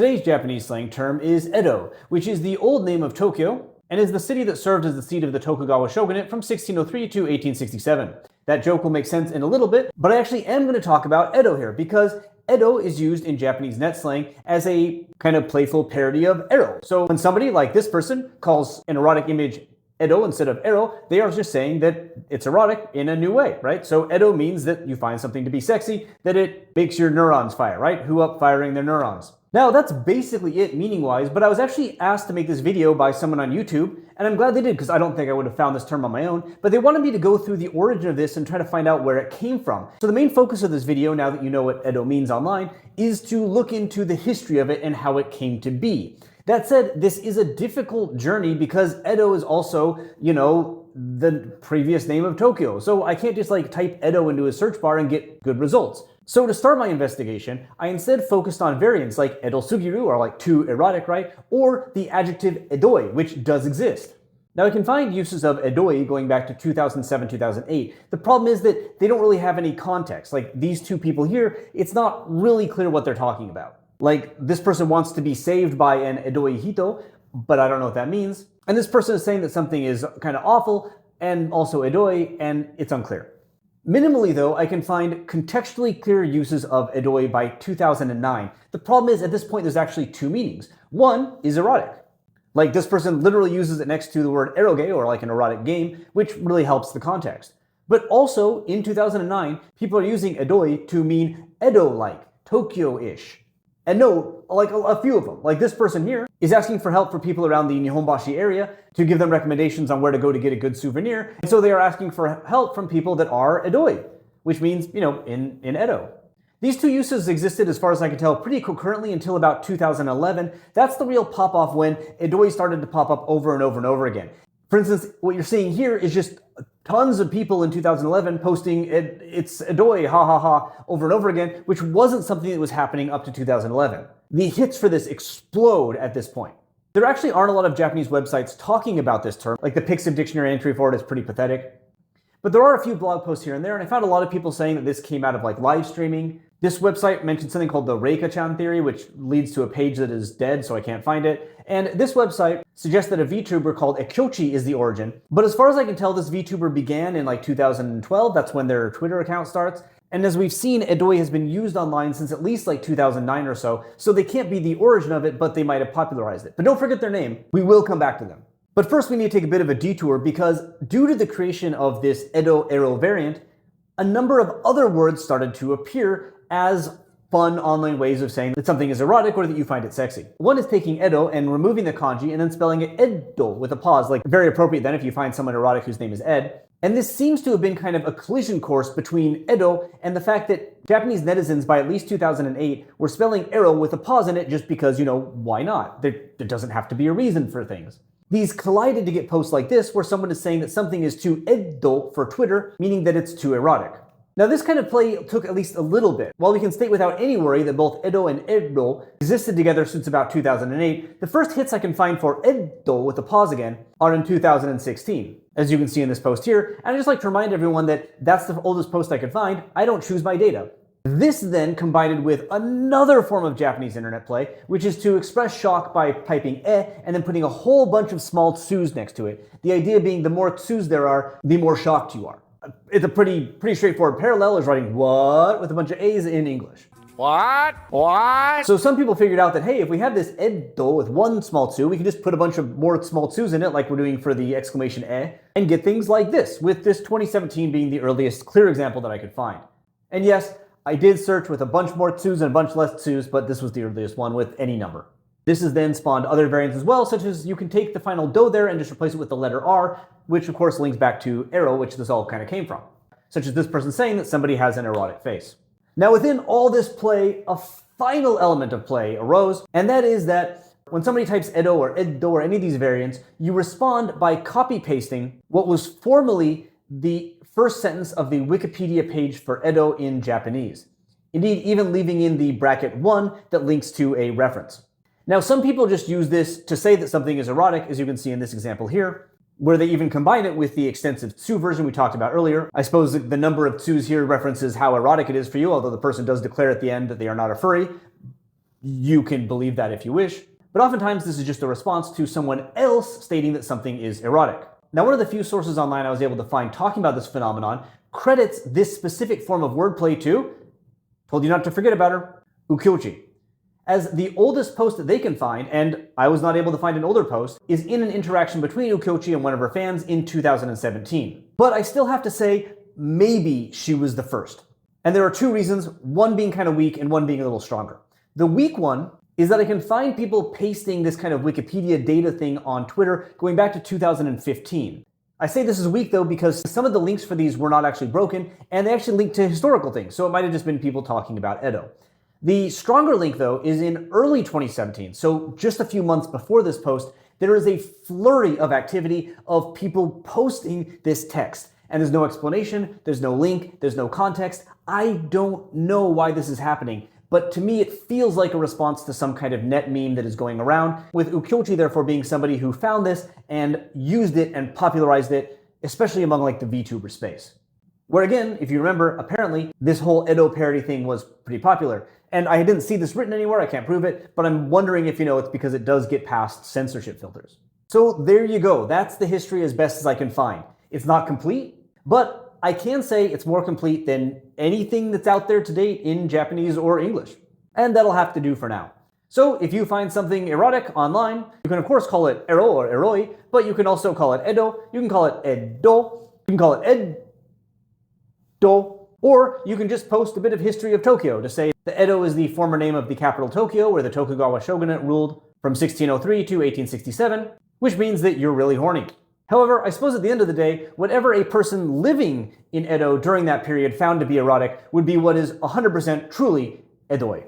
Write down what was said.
Today's Japanese slang term is Edo, which is the old name of Tokyo and is the city that served as the seat of the Tokugawa shogunate from 1603 to 1867. That joke will make sense in a little bit, but I actually am going to talk about Edo here because Edo is used in Japanese net slang as a kind of playful parody of ero. So when somebody like this person calls an erotic image Edo instead of ero, they are just saying that it's erotic in a new way, right? So Edo means that you find something to be sexy, that it makes your neurons fire, right? Who up firing their neurons? Now that's basically it meaning-wise, but I was actually asked to make this video by someone on YouTube, and I'm glad they did because I don't think I would have found this term on my own, but they wanted me to go through the origin of this and try to find out where it came from. So the main focus of this video, now that you know what Edo means online, is to look into the history of it and how it came to be. That said, this is a difficult journey because Edo is also, the previous name of Tokyo. So I can't just type Edo into a search bar and get good results. So to start my investigation, I instead focused on variants like Edo Sugiru, or too erotic, right? Or the adjective Edoi, which does exist. Now I can find uses of Edoi going back to 2007, 2008. The problem is that they don't really have any context. Like these two people here, it's not really clear what they're talking about. Like this person wants to be saved by an Edoi Hito, but I don't know what that means. And this person is saying that something is kind of awful and also Edoi, and it's unclear. Minimally though, I can find contextually clear uses of Edoi by 2009. The problem is at this point there's actually two meanings. One is erotic. Like this person literally uses it next to the word eroge, or like an erotic game, which really helps the context. But also in 2009, people are using Edoi to mean Edo-like, Tokyo-ish. And no, like a few of them. Like this person here is asking for help for people around the Nihonbashi area to give them recommendations on where to go to get a good souvenir. And so they are asking for help from people that are Edoi, which means, in Edo. These two uses existed, as far as I can tell, pretty concurrently until about 2011. That's the real pop-off when Edoi started to pop up over and over and over again. For instance, what you're seeing here is just tons of people in 2011 posting it's Edoi, ha ha ha, over and over again, which wasn't something that was happening up to 2011. The hits for this explode at this point. There actually aren't a lot of Japanese websites talking about this term, like the Pixiv dictionary entry for it is pretty pathetic. But there are a few blog posts here and there, and I found a lot of people saying that this came out of live streaming. This website mentioned something called the Reika-chan theory, which leads to a page that is dead, so I can't find it. And this website suggests that a VTuber called Ekyochi is the origin. But as far as I can tell, this VTuber began in 2012. That's when their Twitter account starts. And as we've seen, Edoi has been used online since at least 2009 or so. So they can't be the origin of it, but they might have popularized it. But don't forget their name. We will come back to them. But first we need to take a bit of a detour because due to the creation of this Edo-ero variant, a number of other words started to appear as fun online ways of saying that something is erotic or that you find it sexy. One is taking Edo and removing the kanji and then spelling it Edo with a pause, very appropriate then if you find someone erotic whose name is Ed. And this seems to have been kind of a collision course between Edo and the fact that Japanese netizens by at least 2008 were spelling ero with a pause in it just because, why not? There doesn't have to be a reason for things. These collided to get posts like this where someone is saying that something is too Edo for Twitter, meaning that it's too erotic. Now this kind of play took at least a little bit. While we can state without any worry that both Edo and Edo existed together since about 2008, the first hits I can find for Edo with a pause again are in 2016, as you can see in this post here. And I'd just like to remind everyone that that's the oldest post I could find. I don't choose my data. This then combined with another form of Japanese internet play, which is to express shock by typing and then putting a whole bunch of small tsus next to it. The idea being the more tsus there are, the more shocked you are. It's a pretty straightforward parallel is writing what with a bunch of A's in English. What? What? So some people figured out that, hey, if we have this Edo with one small tsu, we can just put a bunch of more small tsus in it like we're doing for the exclamation and get things like this, with this 2017 being the earliest clear example that I could find. And yes, I did search with a bunch more tsus and a bunch less tsus, but this was the earliest one with any number. This has then spawned other variants as well, such as you can take the final do there and just replace it with the letter R, which of course links back to ero, which this all kind of came from. Such as this person saying that somebody has an erotic face. Now within all this play, a final element of play arose, and that is that when somebody types Edo or Edo or any of these variants, you respond by copy-pasting what was formerly the first sentence of the Wikipedia page for Edo in Japanese. Indeed, even leaving in the bracket 1 that links to a reference. Now, some people just use this to say that something is erotic, as you can see in this example here, where they even combine it with the extensive tsu version we talked about earlier. I suppose the number of tsus here references how erotic it is for you, although the person does declare at the end that they are not a furry. You can believe that if you wish, but oftentimes this is just a response to someone else stating that something is erotic. Now, one of the few sources online I was able to find talking about this phenomenon credits this specific form of wordplay to, told you not to forget about her, Ukyochi. As the oldest post that they can find, and I was not able to find an older post, is in an interaction between Ukyochi and one of her fans in 2017. But I still have to say, maybe she was the first. And there are two reasons, one being kind of weak and one being a little stronger. The weak one is that I can find people pasting this kind of Wikipedia data thing on Twitter going back to 2015. I say this is weak though because some of the links for these were not actually broken, and they actually link to historical things, so it might have just been people talking about Edo. The stronger link, though, is in early 2017, so just a few months before this post, there is a flurry of activity of people posting this text. And there's no explanation, there's no link, there's no context. I don't know why this is happening, but to me it feels like a response to some kind of net meme that is going around, with Ukyochi therefore being somebody who found this and used it and popularized it, especially among like the VTuber space. Where again, if you remember, apparently this whole Edo parody thing was pretty popular. And I didn't see this written anywhere, I can't prove it, but I'm wondering if it's because it does get past censorship filters. So there you go, that's the history as best as I can find. It's not complete, but I can say it's more complete than anything that's out there to date in Japanese or English. And that'll have to do for now. So if you find something erotic online, you can of course call it ero or eroi, but you can also call it Edo, you can call it Edo, you can call it Edo, or you can just post a bit of history of Tokyo to say that Edo is the former name of the capital Tokyo, where the Tokugawa shogunate ruled from 1603 to 1867, which means that you're really horny. However, I suppose at the end of the day, whatever a person living in Edo during that period found to be erotic would be what is 100% truly Edoi.